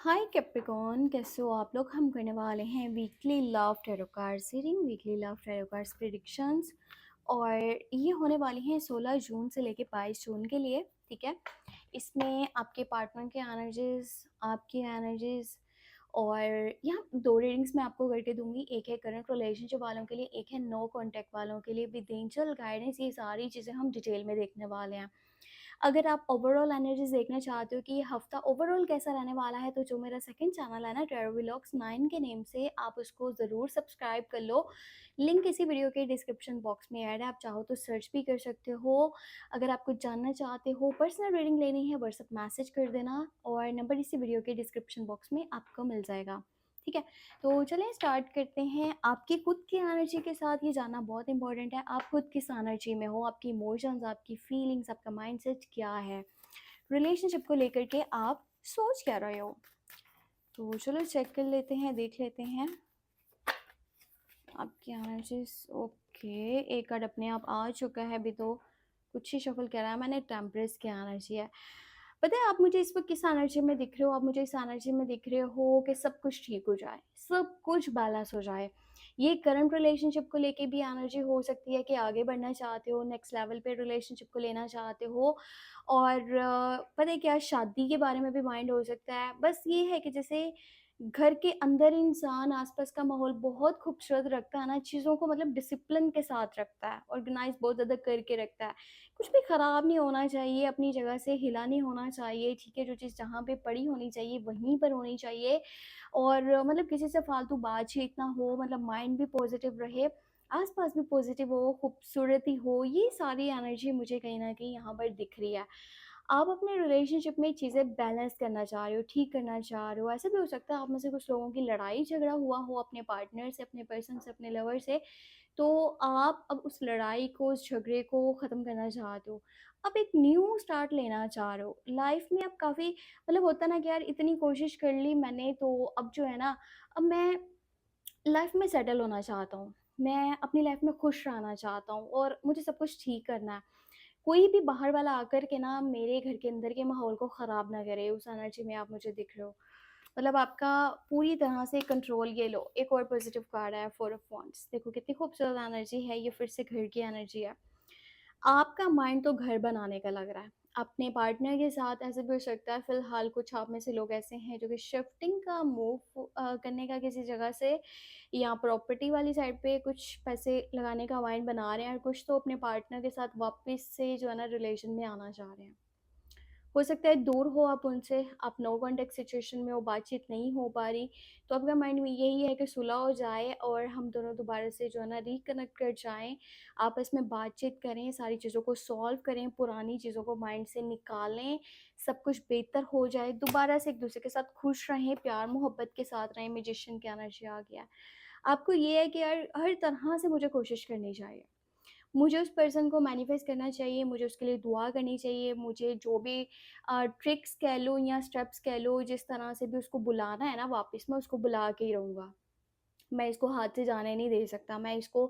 हाय Capricorn, कैसे हो आप लोग। हम करने वाले हैं weekly love tarot cards reading, weekly love tarot cards predictions. और ये होने वाली हैं 16 जून से लेके 22 जून के लिए। ठीक है, इसमें आपके पार्टनर के एनर्जीज, आपकी एनर्जीज, और यहाँ दो रीडिंग्स मैं आपको करके दूंगी। एक है करंट रिलेशनशिप वालों के लिए, एक है नो कॉन्टैक्ट वालों के लिए विद एंजल गाइडेंस। ये सारी चीज़ें हम डिटेल में देखने वाले हैं। अगर आप ओवरऑल एनर्जीज देखना चाहते हो कि ये हफ्ता ओवरऑल कैसा रहने वाला है, तो जो मेरा सेकंड चैनल है ना, टैरो व्लॉग्स 9 के नेम से, आप उसको ज़रूर सब्सक्राइब कर लो। लिंक इसी वीडियो के डिस्क्रिप्शन बॉक्स में ऐड है, आप चाहो तो सर्च भी कर सकते हो। अगर आप कुछ जानना चाहते हो, पर्सनल रीडिंग लेनी है, व्हाट्सअप मैसेज कर देना, और नंबर इसी वीडियो के डिस्क्रिप्शन बॉक्स में आपको मिल जाएगा। ठीक है, तो चलें स्टार्ट करते हैं। आपकी खुद की एनर्जी के साथ ये जानना बहुत इंपॉर्टेंट है, आप खुद किस एनर्जी में हो, आपकी इमोशंस, आपकी फीलिंग्स, आपका माइंडसेट क्या है, रिलेशनशिप को लेकर के आप सोच क्या रहे हो। तो चलो चेक कर लेते हैं, देख लेते हैं आपकी एनर्जीज। ओके, एक कार्ड अपने आप आ चुका है अभी, तो कुछ ही शफल कह रहा है मैंने। टेम्परेस की एनर्जी है। पता है आप मुझे इस वक्त किस एनर्जी में दिख रहे हो? आप मुझे इस एनर्जी में दिख रहे हो कि सब कुछ ठीक हो जाए, सब कुछ बैलेंस हो जाए। ये करंट रिलेशनशिप को लेके भी एनर्जी हो सकती है कि आगे बढ़ना चाहते हो, नेक्स्ट लेवल पे रिलेशनशिप को लेना चाहते हो। और पता है क्या, शादी के बारे में भी माइंड हो सकता है। बस ये है कि जैसे घर के अंदर इंसान आसपास का माहौल बहुत खूबसूरत रखता है ना, चीज़ों को मतलब डिसिप्लिन के साथ रखता है, ऑर्गेनाइज बहुत ज़्यादा करके रखता है। कुछ भी ख़राब नहीं होना चाहिए, अपनी जगह से हिला नहीं होना चाहिए। ठीक है, जो चीज़ जहाँ पे पड़ी होनी चाहिए वहीं पर होनी चाहिए। और मतलब किसी से फालतू बातचीत ना हो, मतलब माइंड भी पॉजिटिव रहे, आसपास भी पॉजिटिव हो, खूबसूरती हो। ये सारी एनर्जी मुझे कहीं ना कहीं यहाँ पर दिख रही है। आप अपने रिलेशनशिप में चीज़ें बैलेंस करना चाह रहे हो, ठीक करना चाह रहे हो। ऐसा भी हो सकता है आप में से कुछ लोगों की लड़ाई झगड़ा हुआ हो अपने पार्टनर से, अपने पर्सन से, अपने लवर से। तो आप अब उस लड़ाई को, उस झगड़े को ख़त्म करना चाहते हो। आप एक न्यू स्टार्ट लेना चाह रहे हो लाइफ में। अब काफ़ी मतलब होता ना कि यार इतनी कोशिश कर ली मैंने, तो अब जो है ना, अब मैं लाइफ में सेटल होना चाहता हूँ। मैं अपनी लाइफ में खुश रहना चाहता हूँ और मुझे सब कुछ ठीक करना है। कोई भी बाहर वाला आकर के ना मेरे घर के अंदर के माहौल को ख़राब ना करे। उस एनर्जी में आप मुझे दिख रहे हो। मतलब आपका पूरी तरह से कंट्रोल। ये लो, एक और पॉजिटिव कार्ड है, 4 ऑफ वांड्स। देखो कितनी खूबसूरत एनर्जी है। ये फिर से घर की एनर्जी है। आपका माइंड तो घर बनाने का लग रहा है अपने पार्टनर के साथ। ऐसे भी हो सकता है फिलहाल कुछ आप में से लोग ऐसे हैं जो कि शिफ्टिंग का मूव करने का किसी जगह से, या प्रॉपर्टी वाली साइड पे कुछ पैसे लगाने का माइंड बना रहे हैं, और कुछ तो अपने पार्टनर के साथ वापस से जो है ना रिलेशन में आना चाह रहे हैं। हो सकता है दूर हो आप उनसे, आप नो कॉन्टैक्ट सिचुएशन में हो, बातचीत नहीं हो पा रही। तो आपका माइंड में यही है कि सुलह हो जाए और हम दोनों दोबारा से जो है ना रिकनेक्ट कर जाएं, आपस में बातचीत करें, सारी चीज़ों को सॉल्व करें, पुरानी चीज़ों को माइंड से निकालें, सब कुछ बेहतर हो जाए, दोबारा से एक दूसरे के साथ खुश रहें, प्यार मोहब्बत के साथ रहें। मैजिशियन की एनर्जी आ गया है। आपको ये है कि यार हर तरह से मुझे कोशिश करनी चाहिए, मुझे उस पर्सन को मैनिफेस्ट करना चाहिए, मुझे उसके लिए दुआ करनी चाहिए, मुझे जो भी ट्रिक्स कह लो या स्टेप्स कह लो, जिस तरह से भी उसको बुलाना है ना वापस, मैं उसको बुला के ही रहूँगा। मैं इसको हाथ से जाने नहीं दे सकता। मैं इसको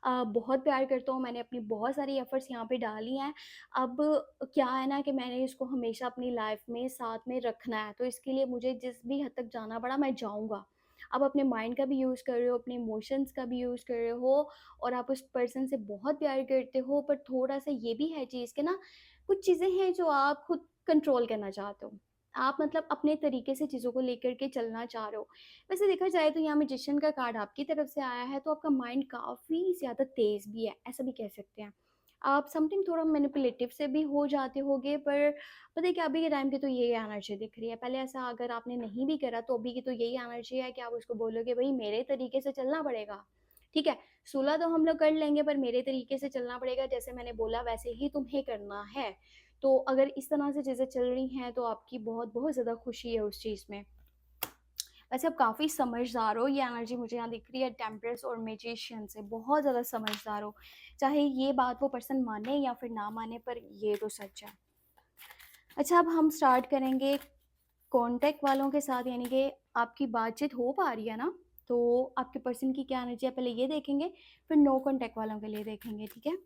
बहुत प्यार करता हूँ, मैंने अपनी बहुत सारी एफ़र्ट्स यहाँ पे डाली हैं। अब क्या है ना कि मैंने इसको हमेशा अपनी लाइफ़ में साथ में रखना है, तो इसके लिए मुझे जिस भी हद तक जाना पड़ा मैं जाऊँगा। आप अपने माइंड का भी यूज़ कर रहे हो, अपने इमोशंस का भी यूज़ कर रहे हो, और आप उस पर्सन से बहुत प्यार करते हो, पर थोड़ा-सा ये भी है चीज़ कि ना, कुछ चीज़ें हैं जो आप खुद कंट्रोल करना चाहते हो। आप मतलब अपने तरीके से चीज़ों को लेकर के चलना चाह रहे हो। वैसे देखा जाए तो यहाँ मैजिशियन का कार्ड आपकी तरफ से आया है, तो आपका माइंड काफ़ी ज़्यादा तेज़ भी है, ऐसा भी कह सकते हैं। आप समथिंग थोड़ा मैनिपुलेटिव से भी हो जाते होगे, पर पता है क्या, अभी के टाइम की तो यही एनर्जी दिख रही है। पहले ऐसा अगर आपने नहीं भी करा, तो अभी की तो यही एनर्जी है कि आप उसको बोलोगे भई मेरे तरीके से चलना पड़ेगा। ठीक है, सुलह तो हम लोग कर लेंगे, पर मेरे तरीके से चलना पड़ेगा, जैसे मैंने बोला वैसे ही तुम्हें करना है। तो अगर इस तरह से चीज़ें चल रही हैं, तो आपकी बहुत-बहुत ज़्यादा खुशी है उस चीज़ में। वैसे आप काफ़ी समझदार हो, ये एनर्जी मुझे यहाँ दिख रही है टेम्परेंस और मैजिशियन से, बहुत ज़्यादा समझदार हो। चाहे ये बात वो पर्सन माने या फिर ना माने, पर ये तो सच है। अच्छा, अब हम स्टार्ट करेंगे कॉन्टैक्ट वालों के साथ, यानी कि आपकी बातचीत हो पा रही है ना, तो आपके पर्सन की क्या एनर्जी है पहले ये देखेंगे, फिर नो कॉन्टैक्ट वालों के लिए देखेंगे। ठीक है,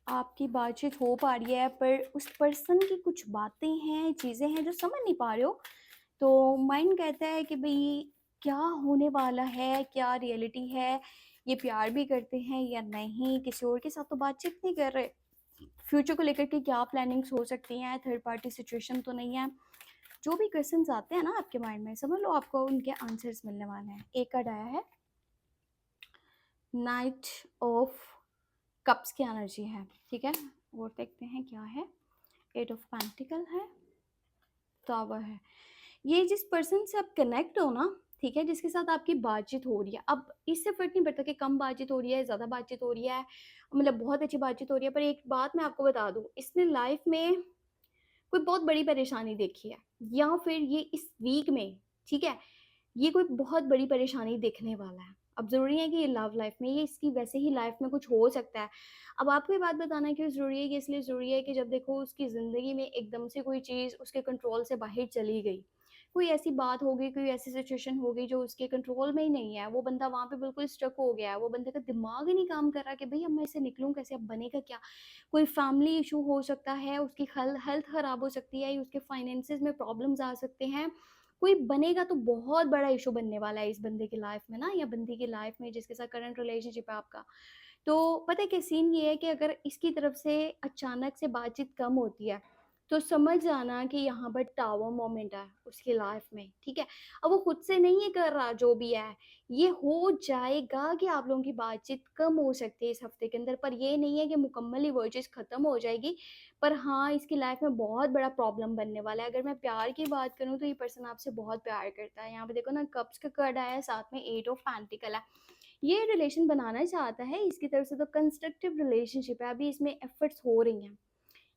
आपकी बातचीत हो पा रही है, पर उस पर्सन की कुछ बातें हैं, चीज़ें हैं जो समझ नहीं पा रहे हो। तो माइंड कहता है कि भई क्या होने वाला है, क्या रियलिटी है, ये प्यार भी करते हैं या नहीं, किसी और के साथ तो बातचीत नहीं कर रहे। फ्यूचर को लेकर के क्या प्लानिंग्स हो सकती हैं, थर्ड पार्टी सिचुएशन तो नहीं है। जो भी क्वेश्चंस आते हैं ना आपके माइंड में, समझ लो आपको उनके आंसर्स मिलने वाले हैं। एक कार्ड आया है नाइट ऑफ कप्स की एनर्जी है, ठीक है। और देखते हैं क्या है। एट ऑफ पेंटिकल है, टावर है। ये जिस पर्सन से आप कनेक्ट हो ना, ठीक है, जिसके साथ आपकी बातचीत हो रही है, अब इससे फर्क नहीं पड़ता कि कम बातचीत हो रही है, ज़्यादा बातचीत हो रही है, मतलब बहुत अच्छी बातचीत हो रही है, पर एक बात मैं आपको बता दूं, इसने लाइफ में कोई बहुत बड़ी परेशानी देखी है, या फिर ये इस वीक में, ठीक है, ये कोई बहुत बड़ी परेशानी देखने वाला है। अब ज़रूरी है कि ये लव लाइफ में, ये इसकी वैसे ही लाइफ में कुछ हो सकता है। अब आपको ये बात बताना क्यों ज़रूरी है, कि इसलिए ज़रूरी है कि जब देखो उसकी ज़िंदगी में एकदम से कोई चीज़ उसके कंट्रोल से बाहर चली गई, कोई ऐसी बात हो गई, कोई ऐसी सिचुएशन हो गई जो उसके कंट्रोल में ही नहीं है, वो बंदा वहाँ पे बिल्कुल स्टक हो गया है, वो बंदे का दिमाग ही नहीं काम कर रहा कि भई अब मैं इससे निकलूँ कैसे, अब बनेगा क्या? कोई फैमिली इशू हो सकता है, उसकी हेल्थ ख़राब हो सकती है, या उसके फाइनेंसेस में प्रॉब्लम्स आ सकते हैं। कोई बनेगा तो बहुत बड़ा इशू बनने वाला है इस बंदे की लाइफ में ना, या बंदी की लाइफ में जिसके साथ करंट रिलेशनशिप है आपका। तो पता है क्या सीन ये है कि अगर इसकी तरफ से अचानक से बातचीत कम होती है, तो समझ जाना कि यहाँ पर टावर मोमेंट है उसकी लाइफ में, ठीक है। अब वो खुद से नहीं है कर रहा, जो भी है ये हो जाएगा कि आप लोगों की बातचीत कम हो सकती है इस हफ्ते के अंदर, पर ये नहीं है कि मुकम्मल ही वो चीज़ ख़त्म हो जाएगी। पर हाँ, इसकी लाइफ में बहुत बड़ा प्रॉब्लम बनने वाला है। अगर मैं प्यार की बात करूँ तो ये पर्सन आपसे बहुत प्यार करता है। यहाँ पे देखो ना, कप्स का कार्ड आया है, साथ में एट ऑफ पेंटिकल है। ये रिलेशन बनाना चाहता है, इसकी तरफ से तो कंस्ट्रक्टिव रिलेशनशिप है, अभी इसमें एफर्ट्स हो रही हैं।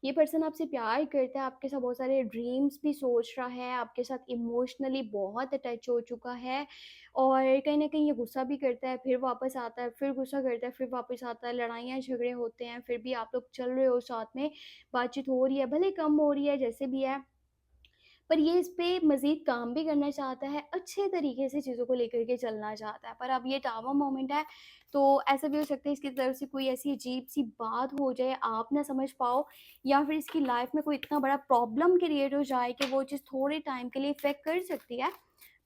ये पर्सन आपसे प्यार करता है, आपके साथ बहुत सारे ड्रीम्स भी सोच रहा है, आपके साथ इमोशनली बहुत अटैच हो चुका है, और कहीं न कहीं ये गुस्सा भी करता है, फिर वापस आता है, फिर गुस्सा करता है, फिर वापस आता है, लड़ाइयाँ झगड़े होते हैं, फिर भी आप लोग चल रहे हो साथ में, बातचीत हो रही है, भले कम हो रही है, जैसे भी है। पर ये इस पे मज़ीद काम भी करना चाहता है, अच्छे तरीके से चीज़ों को लेकर के चलना चाहता है। पर अब ये टावर मोमेंट है, तो ऐसा भी हो सकता है इसकी तरफ से कोई ऐसी अजीब-सी बात हो जाए, आप ना समझ पाओ, या फिर इसकी लाइफ़ में कोई इतना बड़ा प्रॉब्लम क्रिएट हो जाए कि वो चीज़ थोड़े टाइम के लिए इफ़ेक्ट कर सकती है।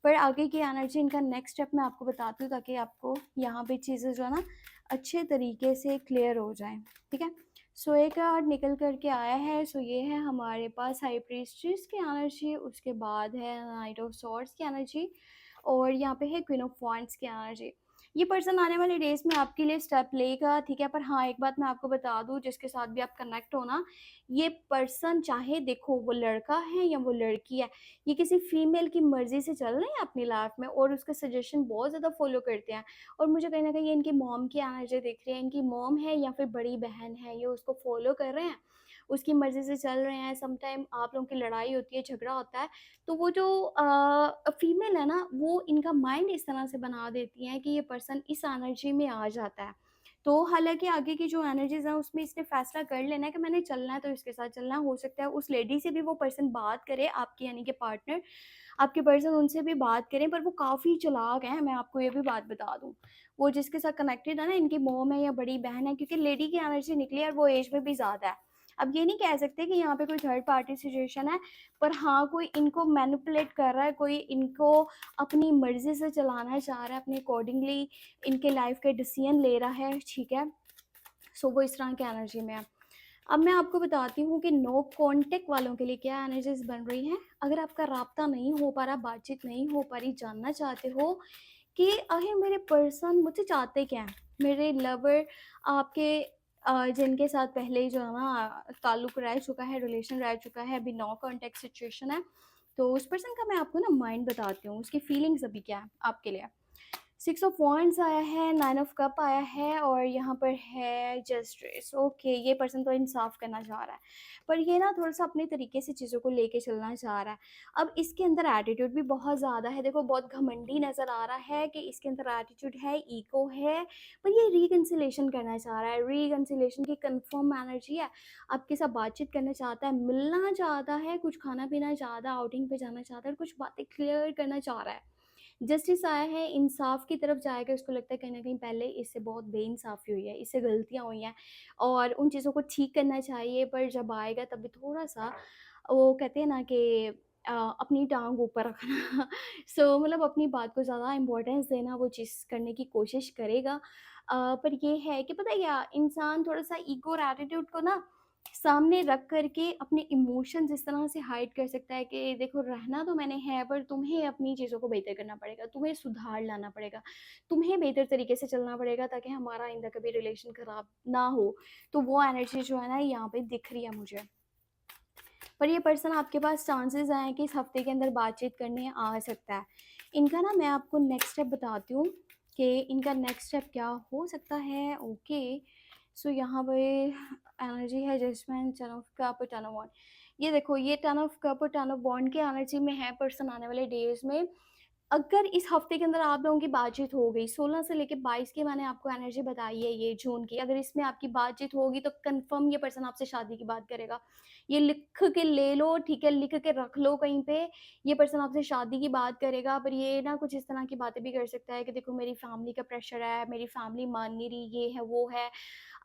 पर आगे की एनर्जी, इनका नेक्स्ट स्टेप मैं आपको बताती हूँ, ताकि आपको यहाँ पे चीज़ें जो है ना अच्छे तरीके से क्लियर हो जाएँ, ठीक है? सो एक कार्ड निकल कर के आया है, सो ये है हमारे पास हाई प्रीस्टेस की एनर्जी, उसके बाद है नाइट ऑफ सॉर्ड्स की एनर्जी, और यहाँ पे है क्वीन ऑफ वांड्स की एनर्जी। ये पर्सन आने वाले डेज़ में आपके लिए स्टेप लेगा, ठीक है? पर हाँ, एक बात मैं आपको बता दूँ, जिसके साथ भी आप कनेक्ट हो ना, ये पर्सन चाहे देखो वो लड़का है या वो लड़की है, ये किसी फीमेल की मर्ज़ी से चल रहे हैं अपनी लाइफ़ में, और उसका सजेशन बहुत ज़्यादा फ़ॉलो करते हैं। और मुझे कहीं न कहीं ये इनकी मॉम की एनर्जी दिख रही है, इनकी मॉम है या फिर बड़ी बहन है, ये उसको फ़ॉलो कर रहे हैं, उसकी मर्ज़ी से चल रहे हैं। समटाइम आप लोगों की लड़ाई होती है, झगड़ा होता है, तो वो जो फीमेल है ना, वो इनका माइंड इस तरह से बना देती हैं कि ये पर्सन इस एनर्जी में आ जाता है। तो हालाँकि आगे की जो एनर्जीज़ हैं, उसमें इसने फ़ैसला कर लेना है कि मैंने चलना है तो इसके साथ चलना है। हो सकता है उस लेडी से भी वो पर्सन बात करे, आपकी यानी कि पार्टनर, आपके पर्सन उनसे भी बात करें, पर वो काफ़ी चालाक हैं, मैं आपको ये भी बात बता दूँ। वो जिसके साथ कनेक्टेड है ना, इनकी मॉम है या बड़ी बहन है, क्योंकि लेडी की एनर्जी निकली है और वो एज में भी ज़्यादा है। अब ये नहीं कह सकते कि यहाँ पे कोई थर्ड पार्टी सिचुएशन है, पर हाँ, कोई इनको मैनिपुलेट कर रहा है, कोई इनको अपनी मर्ज़ी से चलाना चाह रहा है, अपने अकॉर्डिंगली इनके लाइफ़ के डिसीज़न ले रहा है, ठीक है? सो वो इस तरह की एनर्जी में है। अब मैं आपको बताती हूँ कि नो कॉन्टैक्ट वालों के लिए क्या एनर्जीज़ बन रही हैं। अगर आपका राब्ता नहीं हो पा रहा, बातचीत नहीं हो पा रही, जानना चाहते हो कि आखिर मेरे पर्सन मुझसे चाहते क्या हैं? मेरे लवर आपके जिनके साथ पहले जो है ना ताल्लुक़ रह चुका है, रिलेशन रह चुका है, अभी नो कॉन्टैक्ट सिचुएशन है, तो उस पर्सन का मैं आपको ना माइंड बताती हूँ, उसकी फीलिंग्स अभी क्या है आपके लिए। सिक्स ऑफ वांड्स आया है, नाइन ऑफ कप आया है, और यहाँ पर है जस्टिस। ओके, ये पर्सन तो इंसाफ करना चाह रहा है, पर ये ना थोड़ा-सा अपने तरीके से चीज़ों को लेके चलना चाह रहा है। अब इसके अंदर एटीट्यूड भी बहुत ज़्यादा है, देखो बहुत घमंडी नज़र आ रहा है कि इसके अंदर एटीट्यूड है, ईगो है, पर ये रिकंसिलिएशन करना चाह रहा है, रिकंसिलिएशन की कन्फर्म एनर्जी है। आपके साथ बातचीत करना चाहता है, मिलना चाहता है, कुछ खाना-पीना चाहता है, आउटिंग पे जाना चाहता है, कुछ बातें क्लियर करना चाह रहा है। जस्टिस आया है, इंसाफ की तरफ जाएगा, उसको लगता है कहीं न कहीं पहले इससे बहुत बेइंसाफ़ी हुई है, इससे गलतियाँ हुई हैं और उन चीज़ों को ठीक करना चाहिए, पर जब आएगा तब भी थोड़ा-सा वो कहते हैं ना कि अपनी टाँग ऊपर रखना सो मतलब अपनी बात को ज़्यादा इम्पोर्टेंस देना, वो चीज़ करने की कोशिश करेगा। पर ये है कि पता है क्या, इंसान थोड़ा-सा ईगो और एटीट्यूड को ना सामने रख कर के अपने इमोशंस इस तरह से हाइड कर सकता है कि देखो रहना तो मैंने है, पर तुम्हें अपनी चीज़ों को बेहतर करना पड़ेगा, तुम्हें सुधार लाना पड़ेगा, तुम्हें बेहतर तरीके से चलना पड़ेगा ताकि हमारा आइंदा कभी रिलेशन ख़राब ना हो। तो वो एनर्जी जो है ना यहाँ पे दिख रही है मुझे। पर ये पर्सन आपके पास चांसेस हैं कि इस हफ्ते के अंदर बातचीत करने आ सकता है। इनका ना मैं आपको नेक्स्ट स्टेप बताती हूँ कि इनका नेक्स्ट स्टेप क्या हो सकता है। ओके, सो यहाँ पे एनर्जी है judgement, turn of cup, turn of bond. ये देखो, ये टर्न ऑफ कप और टर्न ऑफ बॉन्ड की एनर्जी में है पर्सन आने वाले डेज में। अगर इस हफ्ते के अंदर आप लोगों की बातचीत हो गई, 16 से लेके 22 की मैंने आपको एनर्जी बताई है ये जून की, अगर इसमें आपकी बातचीत होगी तो कन्फर्म ये पर्सन आपसे शादी की बात करेगा। ये लिख के ले लो, ठीक है, लिख के रख लो कहीं पे, ये पर्सन आपसे शादी की बात करेगा, पर ये ना कुछ इस तरह की बातें भी कर सकता है कि देखो मेरी फैमिली का प्रेशर है, मेरी फैमिली मान नहीं रही, ये है, वो है।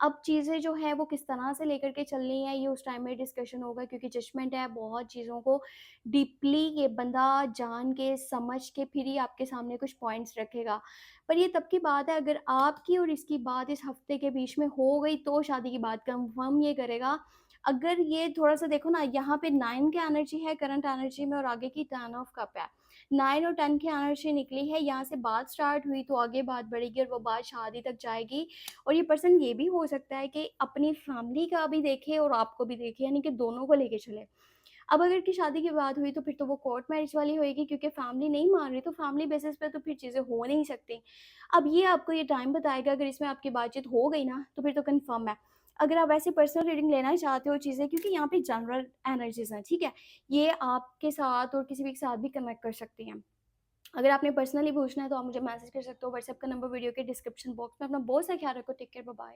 अब चीज़ें जो हैं वो किस तरह से लेकर के चलनी है, ये उस टाइम में डिस्कशन होगा क्योंकि जजमेंट है, बहुत चीज़ों को डीपली ये बंदा जान के, समझ के फिर ही आपके सामने कुछ पॉइंट्स रखेगा। पर ये तब की बात है अगर आपकी और इसकी बात इस हफ्ते के बीच में हो गई तो शादी की बात कन्फर्म ये करेगा। अगर ये थोड़ा-सा देखो ना, यहाँ पे 9 की एनर्जी है करंट एनर्जी में और आगे की 10 ऑफ कप है। 9 और 10 की एनर्जी निकली है, यहाँ से बात स्टार्ट हुई तो आगे बात बढ़ेगी और वो बात शादी तक जाएगी। और ये पर्सन ये भी हो सकता है कि अपनी फैमिली का भी देखे और आपको भी देखे, यानी कि दोनों को लेके चले। अब अगर की शादी की बात हुई तो फिर तो वो कोर्ट मैरिज वाली होएगी क्योंकि फैमिली नहीं मान रही, तो फैमिली बेसिस पे तो फिर चीज़ें हो नहीं सकती। अब ये आपको ये टाइम बताएगा, अगर इसमें आपकी बातचीत हो गई ना तो फिर तो कन्फर्म है। अगर आप ऐसे पर्सनल रीडिंग लेना चाहते हो चीज़ें, क्योंकि यहाँ पे जनरल एनर्जीज़ हैं, ठीक है? ये आपके साथ और किसी भी के साथ भी कनेक्ट कर सकती हैं। अगर आपने पर्सनली पूछना है तो आप मुझे मैसेज कर सकते हो, व्हाट्सएप का नंबर वीडियो के डिस्क्रिप्शन बॉक्स में। अपना बहुत सा ख्याल रखो, टेक केयर, बाय बाय।